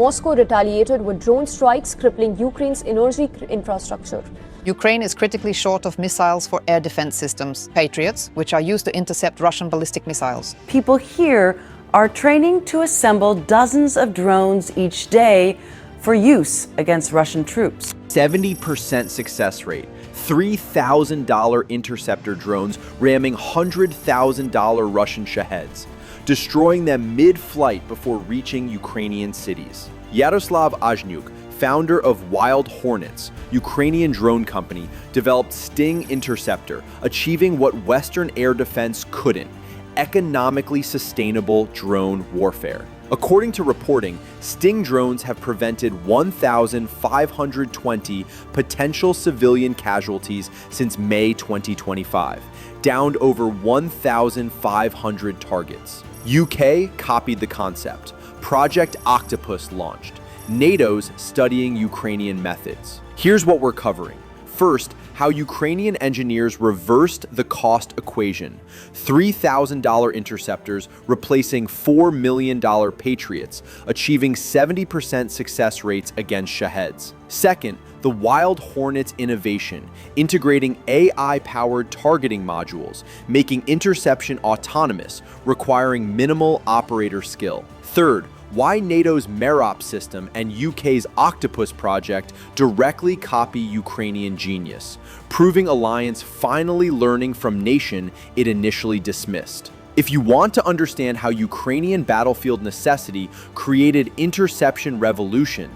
Moscow retaliated with drone strikes, crippling Ukraine's energy infrastructure. Ukraine is critically short of missiles for air defense systems, Patriots, which are used to intercept Russian ballistic missiles. People here are training to assemble dozens of drones each day for use against Russian troops. 70% success rate. $3,000 interceptor drones ramming $100,000 Russian Shaheds, destroying them mid-flight before reaching Ukrainian cities. Yaroslav Azhnyuk, founder of Wild Hornets, Ukrainian drone company, developed Sting interceptor, achieving what Western air defense couldn't: economically sustainable drone warfare. According to reporting, Sting drones have prevented 1,520 potential civilian casualties since May 2025, downed over 1,500 targets. UK copied the concept. Project Octopus launched. NATO's studying Ukrainian methods. Here's what we're covering. First, how Ukrainian engineers reversed the cost equation. $3,000 interceptors replacing $4 million Patriots, achieving 70% success rates against Shaheds. Second, the Wild Hornets innovation, integrating AI-powered targeting modules, making interception autonomous, requiring minimal operator skill. Third, why NATO's MEROP system and UK's Octopus project directly copy Ukrainian genius, proving alliance finally learning from nation it initially dismissed. If you want to understand how Ukrainian battlefield necessity created interception revolution,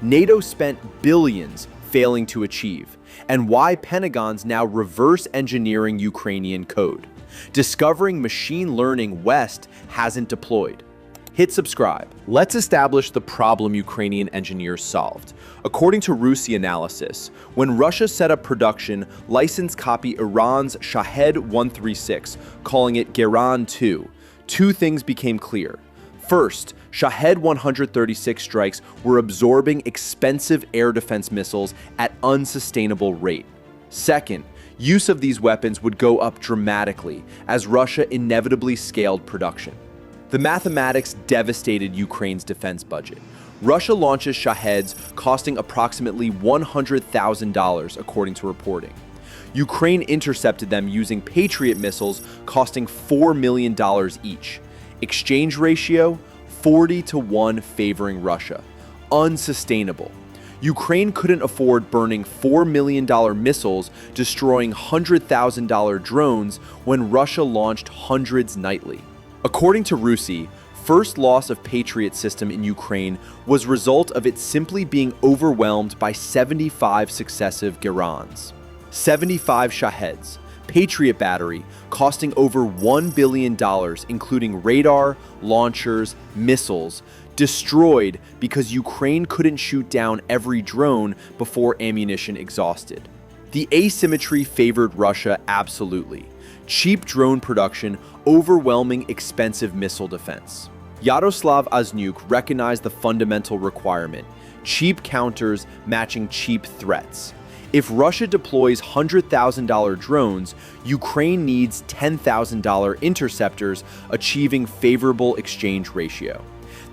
NATO spent billions failing to achieve, and why Pentagon's now reverse engineering Ukrainian code, discovering machine learning West hasn't deployed. Hit subscribe. Let's establish the problem Ukrainian engineers solved. According to Rusi analysis, when Russia set up production, licensed copy Iran's Shahed-136, calling it Geran-2, two things became clear. First, Shahed-136 strikes were absorbing expensive air defense missiles at unsustainable rate. Second, use of these weapons would go up dramatically as Russia inevitably scaled production. The mathematics devastated Ukraine's defense budget. Russia launches Shaheds costing approximately $100,000 according to reporting. Ukraine intercepted them using Patriot missiles costing $4 million each. Exchange ratio, 40-1 favoring Russia. Unsustainable. Ukraine couldn't afford burning $4 million missiles, destroying $100,000 drones when Russia launched hundreds nightly. According to Rusi, first loss of Patriot system in Ukraine was result of it simply being overwhelmed by 75 successive Gerans. 75 Shaheds, Patriot battery, costing over $1 billion, including radar, launchers, missiles, destroyed because Ukraine couldn't shoot down every drone before ammunition exhausted. The asymmetry favored Russia absolutely. Cheap drone production, overwhelming expensive missile defense. Yaroslav Azhnyuk recognized the fundamental requirement: cheap counters matching cheap threats. If Russia deploys $100,000 drones, Ukraine needs $10,000 interceptors, achieving favorable exchange ratio.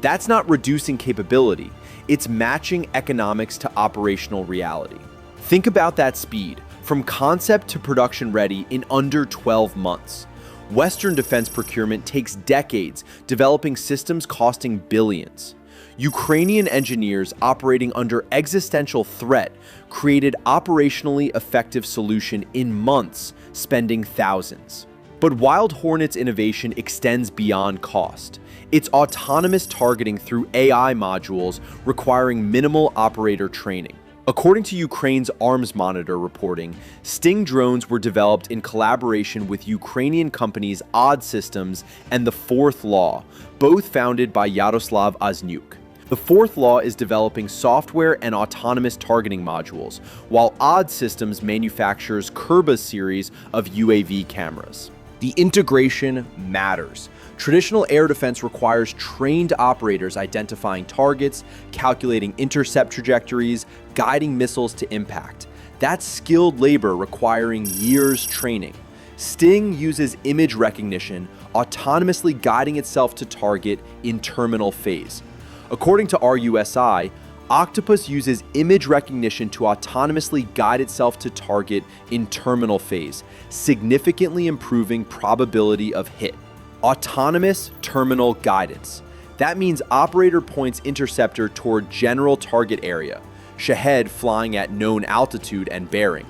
That's not reducing capability, it's matching economics to operational reality. Think about that speed, from concept to production ready in under 12 months. Western defense procurement takes decades, developing systems costing billions. Ukrainian engineers operating under existential threat created operationally effective solution in months, spending thousands. But Wild Hornets innovation extends beyond cost. It's autonomous targeting through AI modules requiring minimal operator training. According to Ukraine's Arms Monitor reporting, Sting drones were developed in collaboration with Ukrainian companies Odd Systems and the Fourth Law, both founded by Yaroslav Azhnyuk. The Fourth Law is developing software and autonomous targeting modules, while Odd Systems manufactures Kerba's series of UAV cameras. The integration matters. Traditional air defense requires trained operators identifying targets, calculating intercept trajectories, guiding missiles to impact. That's skilled labor requiring years training. Sting uses image recognition, autonomously guiding itself to target in terminal phase. According to RUSI, Octopus uses image recognition to autonomously guide itself to target in terminal phase, significantly improving probability of hit. Autonomous terminal guidance. That means operator points interceptor toward general target area, Shahed flying at known altitude and bearing.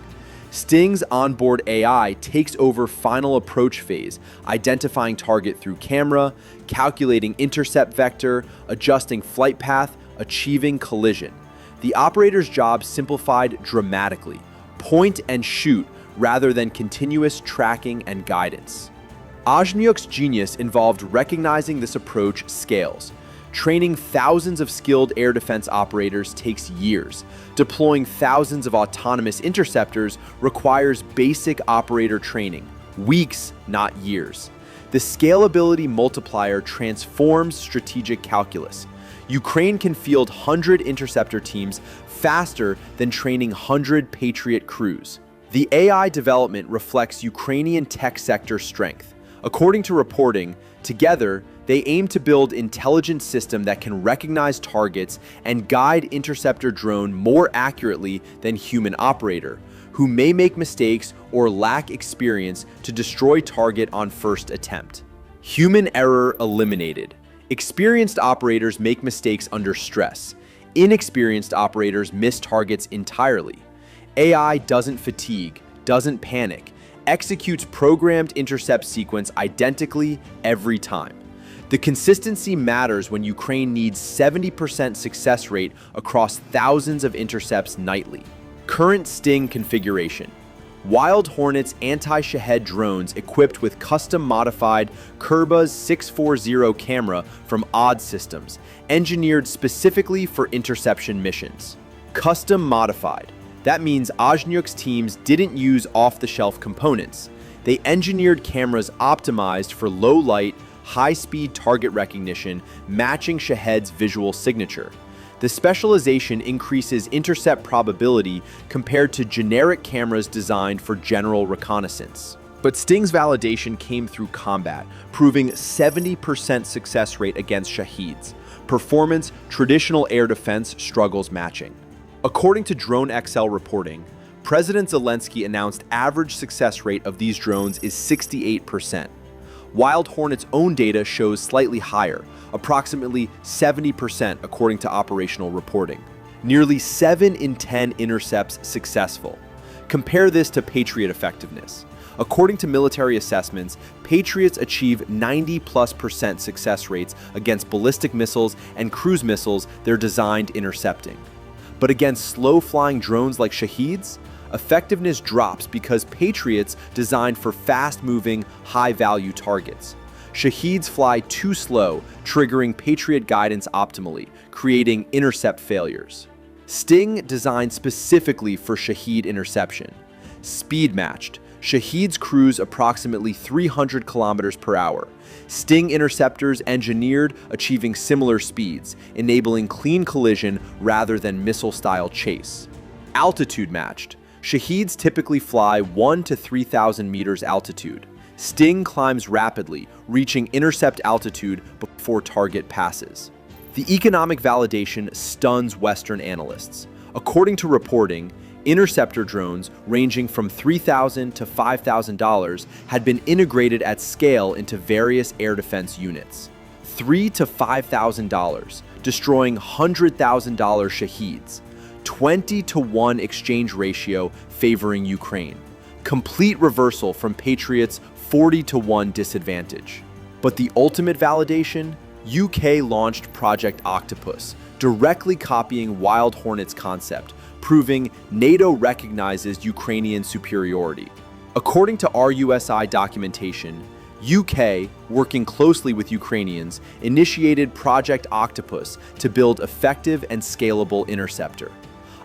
Sting's onboard AI takes over final approach phase, identifying target through camera, calculating intercept vector, adjusting flight path, achieving collision. The operator's job simplified dramatically. Point and shoot rather than continuous tracking and guidance. Ajniuk's genius involved recognizing this approach scales. Training thousands of skilled air defense operators takes years. Deploying thousands of autonomous interceptors requires basic operator training, weeks, not years. The scalability multiplier transforms strategic calculus. Ukraine can field 100 interceptor teams faster than training 100 Patriot crews. The AI development reflects Ukrainian tech sector strength. According to reporting, together, they aim to build an intelligent system that can recognize targets and guide interceptor drone more accurately than human operator, who may make mistakes or lack experience to destroy target on first attempt. Human error eliminated. Experienced operators make mistakes under stress. Inexperienced operators miss targets entirely. AI doesn't fatigue, doesn't panic, executes programmed intercept sequence identically every time. The consistency matters when Ukraine needs 70% success rate across thousands of intercepts nightly. Current Sting configuration. Wild Hornets anti-Shahed drones equipped with custom-modified Kerbaz 640 camera from Odd Systems, engineered specifically for interception missions. Custom-modified. That means Ajniuk's teams didn't use off-the-shelf components. They engineered cameras optimized for low-light, high-speed target recognition, matching Shahed's visual signature. The specialization increases intercept probability compared to generic cameras designed for general reconnaissance. But Sting's validation came through combat, proving 70% success rate against Shaheds. Performance, traditional air defense struggles matching. According to Drone XL reporting, President Zelensky announced average success rate of these drones is 68%. Wild Hornets' own data shows slightly higher, approximately 70% according to operational reporting. Nearly 7 in 10 intercepts successful. Compare this to Patriot effectiveness. According to military assessments, Patriots achieve 90+% success rates against ballistic missiles and cruise missiles they're designed intercepting. But against slow-flying drones like Shaheds, effectiveness drops because Patriots designed for fast-moving, high-value targets. Shaheds fly too slow, triggering Patriot guidance optimally, creating intercept failures. Sting designed specifically for Shahed interception. Speed matched. Shaheds cruise approximately 300 kilometers per hour. Sting interceptors engineered, achieving similar speeds, enabling clean collision rather than missile-style chase. Altitude matched. Shaheds typically fly 1 to 3,000 meters altitude. Sting climbs rapidly, reaching intercept altitude before target passes. The economic validation stuns Western analysts. According to reporting, interceptor drones ranging from $3,000 to $5,000 had been integrated at scale into various air defense units. $3,000 to $5,000, destroying $100,000 Shaheds. 20-to-1 exchange ratio favoring Ukraine. Complete reversal from Patriot's 40-to-1 disadvantage. But the ultimate validation? UK launched Project Octopus, directly copying Wild Hornets' concept, proving NATO recognizes Ukrainian superiority. According to RUSI documentation, UK, working closely with Ukrainians, initiated Project Octopus to build effective and scalable interceptor.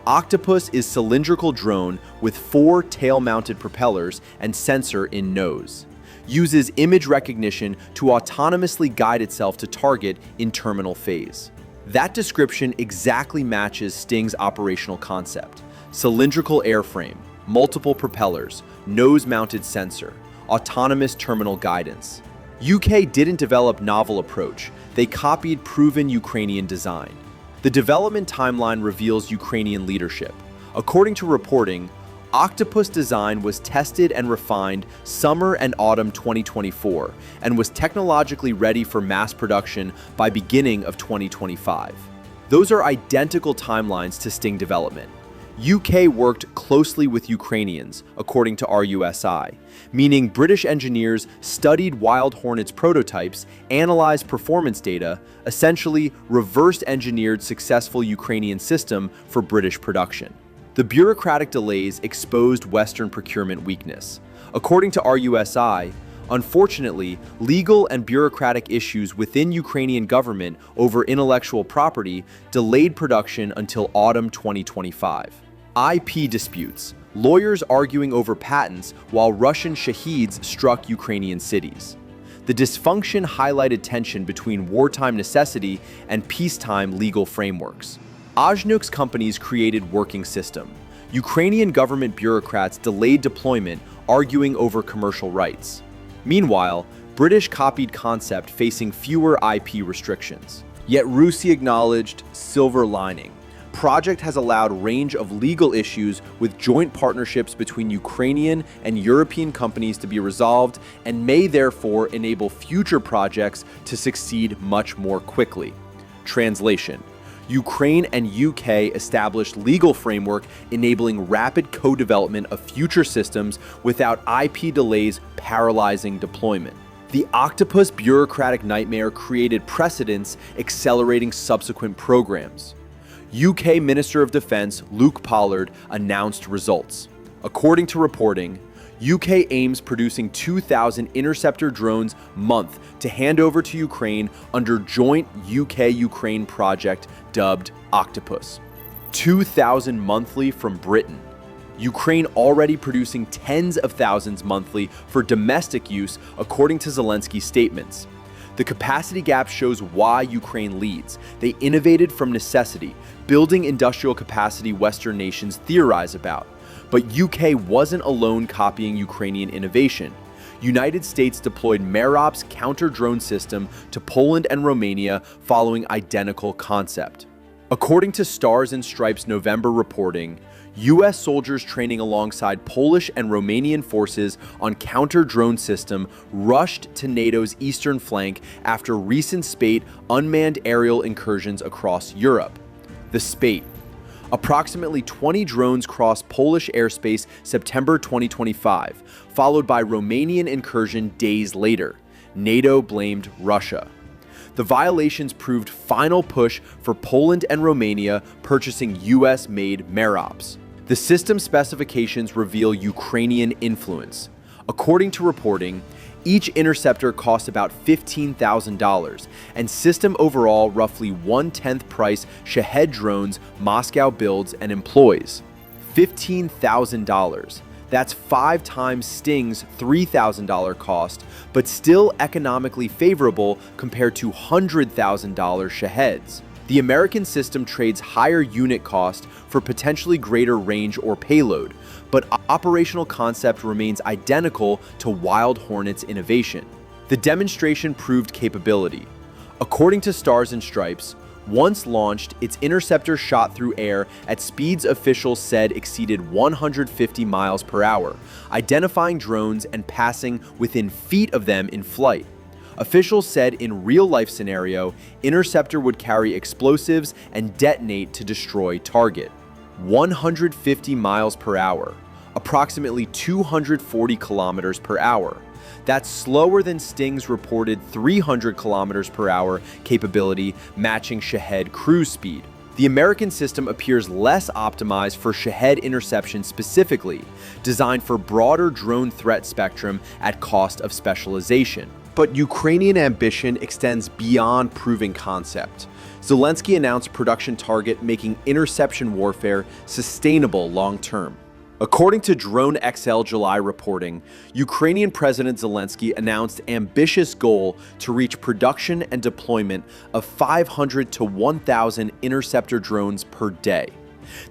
Octopus is cylindrical drone with 4 tail-mounted propellers and sensor in nose. Uses image recognition to autonomously guide itself to target in terminal phase. That description exactly matches Sting's operational concept. Cylindrical airframe, multiple propellers, nose-mounted sensor, autonomous terminal guidance. UK didn't develop novel approach, they copied proven Ukrainian design. The development timeline reveals Ukrainian leadership. According to reporting, Octopus design was tested and refined summer and autumn 2024 and was technologically ready for mass production by beginning of 2025. Those are identical timelines to Sting development. UK worked closely with Ukrainians, according to RUSI, meaning British engineers studied Wild Hornets prototypes, analyzed performance data, essentially reverse engineered successful Ukrainian system for British production. The bureaucratic delays exposed Western procurement weakness. According to RUSI, unfortunately, legal and bureaucratic issues within Ukrainian government over intellectual property delayed production until autumn 2025. IP disputes, lawyers arguing over patents while Russian Shaheeds struck Ukrainian cities. The dysfunction highlighted tension between wartime necessity and peacetime legal frameworks. Ajnuk's companies created working system. Ukrainian government bureaucrats delayed deployment, arguing over commercial rights. Meanwhile, British copied concept facing fewer IP restrictions. Yet Rusi acknowledged silver lining. Project has allowed range of legal issues with joint partnerships between Ukrainian and European companies to be resolved and may therefore enable future projects to succeed much more quickly. Translation: Ukraine and UK established legal framework enabling rapid co-development of future systems without IP delays paralyzing deployment. The Octopus bureaucratic nightmare created precedents accelerating subsequent programs. UK Minister of Defense Luke Pollard announced results. According to reporting, UK aims producing 2,000 interceptor drones month to hand over to Ukraine under joint UK-Ukraine project dubbed Octopus. 2,000 monthly from Britain. Ukraine already producing tens of thousands monthly for domestic use, according to Zelensky's statements. The capacity gap shows why Ukraine leads. They innovated from necessity, building industrial capacity Western nations theorize about. But UK wasn't alone copying Ukrainian innovation. United States deployed Merop's counter-drone system to Poland and Romania following identical concept. According to Stars and Stripes November reporting, US soldiers training alongside Polish and Romanian forces on counter-drone system rushed to NATO's eastern flank after recent spate unmanned aerial incursions across Europe. The spate. Approximately 20 drones crossed Polish airspace September 2025, followed by Romanian incursion days later. NATO blamed Russia. The violations proved final push for Poland and Romania purchasing US-made Merops. The system specifications reveal Ukrainian influence. According to reporting, each interceptor costs about $15,000, and system overall roughly 1/10 price Shahed drones Moscow builds and employs. $15,000. That's 5 times Sting's $3,000 cost, but still economically favorable compared to $100,000 Shaheds. The American system trades higher unit cost for potentially greater range or payload, but operational concept remains identical to Wild Hornets innovation. The demonstration proved capability. According to Stars and Stripes, once launched, its interceptor shot through air at speeds officials said exceeded 150 miles per hour, identifying drones and passing within feet of them in flight. Officials said in real-life scenario, interceptor would carry explosives and detonate to destroy target. 150 miles per hour, approximately 240 kilometers per hour. That's slower than Sting's reported 300 kilometers per hour capability, matching Shahed cruise speed. The American system appears less optimized for Shahed interception specifically, designed for broader drone threat spectrum at cost of specialization. But Ukrainian ambition extends beyond proving concept. Zelensky announced production target making interception warfare sustainable long-term. According to Drone XL July reporting, Ukrainian President Zelensky announced ambitious goal to reach production and deployment of 500 to 1,000 interceptor drones per day.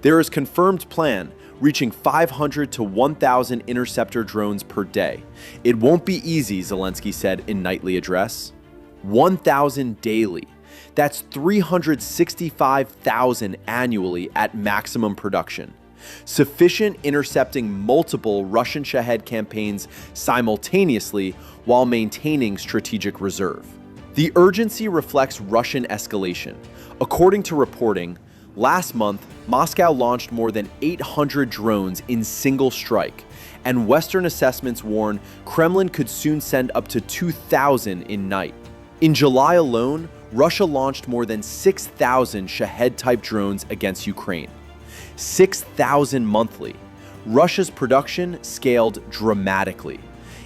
There is confirmed plan, reaching 500 to 1,000 interceptor drones per day. It won't be easy, Zelensky said in nightly address. 1,000 daily. That's 365,000 annually at maximum production. Sufficient intercepting multiple Russian Shahed campaigns simultaneously while maintaining strategic reserve. The urgency reflects Russian escalation. According to reporting, last month, Moscow launched more than 800 drones in single strike, and Western assessments warn Kremlin could soon send up to 2,000 in night. In July alone, Russia launched more than 6,000 Shahed-type drones against Ukraine. 6,000 monthly. Russia's production scaled dramatically.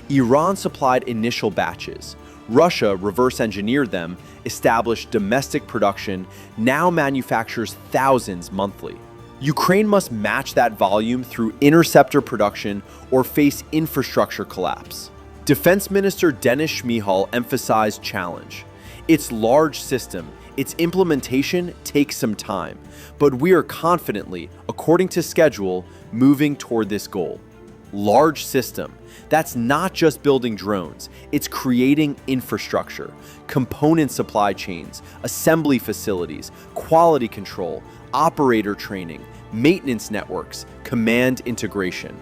Iran supplied initial batches. Russia reverse-engineered them, established domestic production, now manufactures thousands monthly. Ukraine must match that volume through interceptor production or face infrastructure collapse. Defense Minister Denis Shmyhal emphasized challenge. It's large system, its implementation takes some time, but we are confidently, according to schedule, moving toward this goal. Large system. That's not just building drones, it's creating infrastructure, component supply chains, assembly facilities, quality control, operator training, maintenance networks, command integration.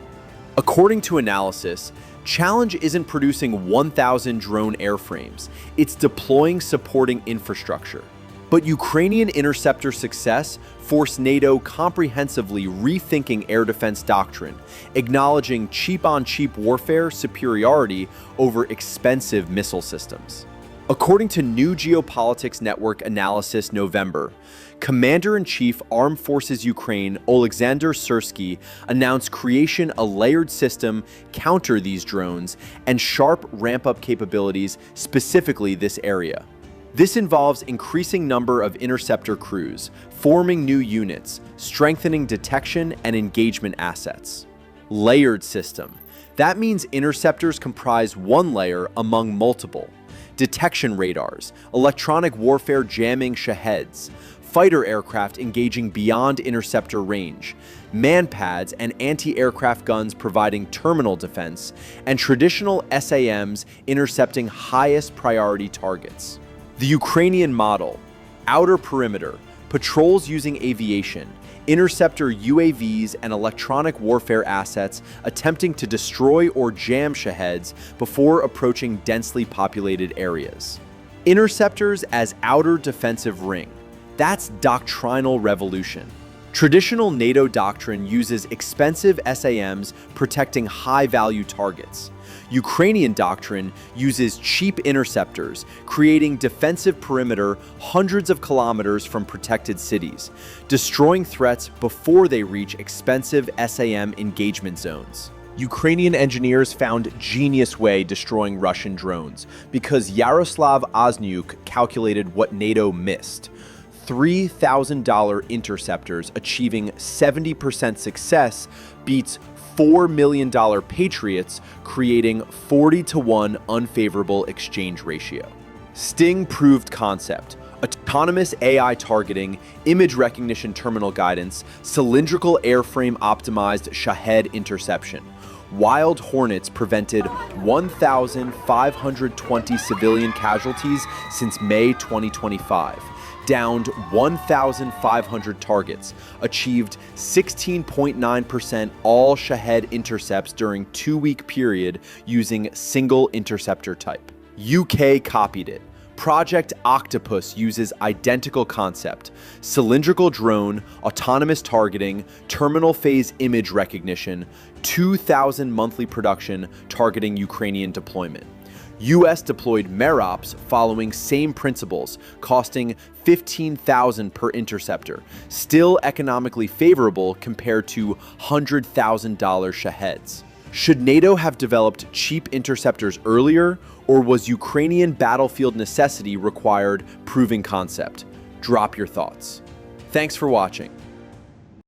According to analysis, Challenge isn't producing 1,000 drone airframes, it's deploying supporting infrastructure. But Ukrainian interceptor success forced NATO comprehensively rethinking air defense doctrine, acknowledging cheap-on-cheap warfare superiority over expensive missile systems. According to New Geopolitics Network Analysis November, Commander-in-Chief Armed Forces Ukraine Oleksandr Syrsky announced creation a layered system counter these drones and sharp ramp-up capabilities specifically this area. This involves increasing number of interceptor crews, forming new units, strengthening detection and engagement assets. Layered system. That means interceptors comprise one layer among multiple. Detection radars, electronic warfare jamming Shaheds, fighter aircraft engaging beyond interceptor range, manpads and anti-aircraft guns providing terminal defense, and traditional SAMs intercepting highest priority targets. The Ukrainian model, outer perimeter, patrols using aviation, interceptor UAVs and electronic warfare assets attempting to destroy or jam Shaheds before approaching densely populated areas. Interceptors as outer defensive ring. That's doctrinal revolution. Traditional NATO doctrine uses expensive SAMs protecting high-value targets. Ukrainian doctrine uses cheap interceptors, creating defensive perimeter hundreds of kilometers from protected cities, destroying threats before they reach expensive SAM engagement zones. Ukrainian engineers found genius way destroying Russian drones because Yaroslav Ozniuk calculated what NATO missed. $3,000 interceptors achieving 70% success beats $4 million Patriots, creating 40-to-1 unfavorable exchange ratio. Sting proved concept. Autonomous AI targeting, image recognition terminal guidance, cylindrical airframe optimized Shahed interception. Wild Hornets prevented 1,520 civilian casualties since May 2025. Downed 1,500 targets, achieved 16.9% all Shahed intercepts during 2-week period using single interceptor type. UK copied it. Project Octopus uses identical concept, cylindrical drone, autonomous targeting, terminal phase image recognition, 2,000 monthly production targeting Ukrainian deployment. US deployed MEROPs following same principles, costing $15,000 per interceptor, still economically favorable compared to $100,000 Shaheds. Should NATO have developed cheap interceptors earlier, or was Ukrainian battlefield necessity required proving concept? Drop your thoughts. Thanks for watching.